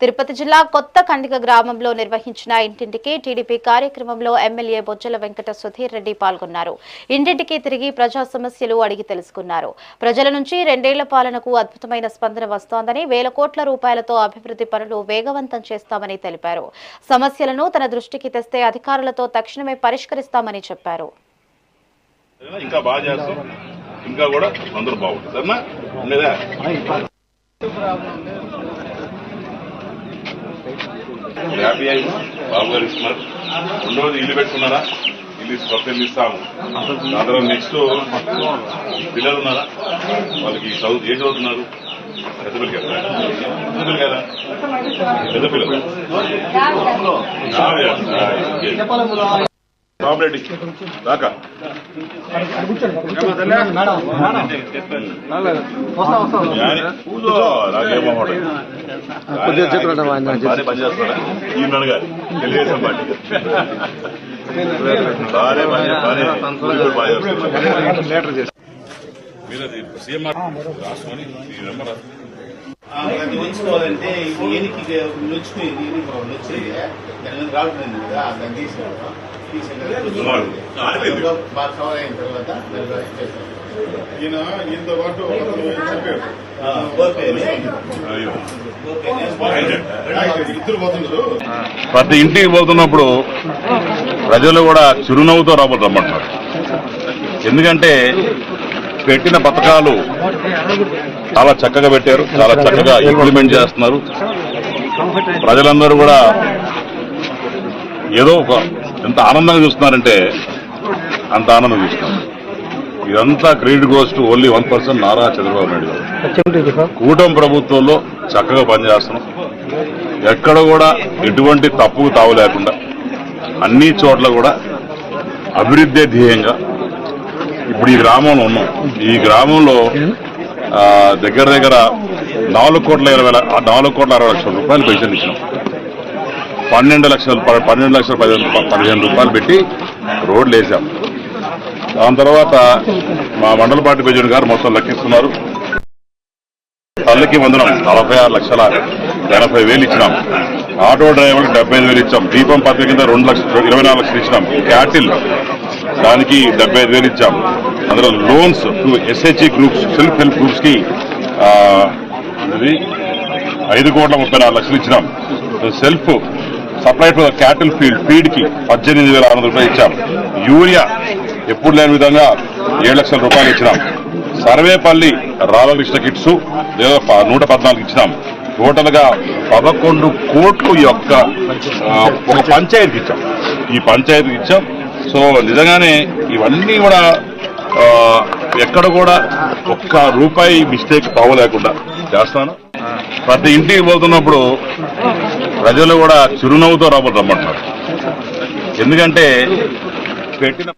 తిరుపతి జిల్లా కొత్త కండిగ గ్రామంలో నిర్వహించిన ఇంటింటికి టీడీపీ కార్యక్రమంలో ఎమ్మెల్యే బొజ్జల వెంకట సుధీర్ రెడ్డి పాల్గొన్నారు. ఇంటింటికి తిరిగి ప్రజా సమస్యలు అడిగి తెలుసుకున్నారు. ప్రజల నుంచి 2 ఏళ్ల పాలనకు అద్భుతమైన స్పందన వస్తోందని, వేల కోట్ల రూపాయలతో అభివృద్ధి పనులు వేగవంతం చేస్తామని తెలిపారు. సమస్యలను తన దృష్టికి తెస్తే అధికారులతో తక్షణమే పరిష్కరిస్తామని చెప్పారు. బాబు గారు ఇస్తున్నారు. రెండోది ఇల్లు పెట్టుకున్నారా? ఇల్లు కొత్త ఇల్లు ఇస్తాము. దాంట్లో నెక్స్ట్ పిల్లలు ఉన్నారా? వాళ్ళకి చదువు ఏం చదువుతున్నారు? పెద్ద పిల్లలు కదా, పెద్ద పిల్లలు రెడ్డి దాకా పనిచేస్తున్నారా? ఈమె గారు తెలుగుదేశం పార్టీ సీఎం రాసుకొని ఉంచుకోవాలంటే రావట్లేదు కదా, దాన్ని తీసుకెళ్తాం. ప్రతి ఇంటికి పోతున్నప్పుడు ప్రజలు కూడా చిరునవ్వుతో రమ్మంటారు. ఎందుకంటే పెట్టిన పథకాలు చాలా చక్కగా పెట్టారు, చాలా చక్కగా ఇంప్లిమెంట్ చేస్తున్నారు. ప్రజలందరూ కూడా ఏదో ఎంత ఆనందంగా చూస్తున్నారంటే అంత ఆనందం చూస్తున్నారు. ఇదంతా credit goes to only 1% Nara Chandrababu Naidu గారు. కూటమి ప్రభుత్వంలో చక్కగా పనిచేస్తున్నాం. ఎక్కడ కూడా ఎటువంటి తప్పుకు తావు లేకుండా అన్ని చోట్ల కూడా అభివృద్ధి ధ్యేయంగా ఇప్పుడు ఈ గ్రామంలో ఉన్నాం. ఈ గ్రామంలో దగ్గర 4,60,00,000 రూపాయలు పెన్షన్ ఇచ్చినాం. 12,15,00,000 రూపాయలు పెట్టి రోడ్లు వేసాం. దాని తర్వాత మా మండల పార్టీ ప్రెసిడెంట్ గారు మొత్తం లెక్కిస్తున్నారు. తల్లికి వందనం 46,80,000 ఇచ్చినాం. ఆటో డ్రైవర్కి 75,000 ఇచ్చాం. దీపం పథకం కింద 24 లక్షలు ఇచ్చినాం. క్యాటిల్ దానికి 75,000 ఇచ్చాం. అందులో loans SHE groups, self help groups కి 5,34,00,000 ఇచ్చినాం. Self supply to cattle feed కి 18,600 రూపాయలు ఇచ్చాం. యూరియా ఎప్పుడు లేని విధంగా 7 లక్షల రూపాయలు ఇచ్చినాం. సర్వేపల్లి రాధాకృష్ణ కిట్స్ 114 ఇచ్చినాం. టోటల్ గా 11 కోట్లు యొక్క ఒక పంచాయతీకి ఇచ్చాం. ఈ పంచాయతీకి ఇచ్చాం. సో నిజంగానే ఇవన్నీ కూడా ఎక్కడ కూడా ఒక్క రూపాయి మిస్టేక్ పోలేకుండా చేస్తాను. ప్రతి ఇంటికి పోతున్నప్పుడు ప్రజలు కూడా చిరునవ్వుతో రమ్మంటారు. ఎందుకంటే పెట్టిన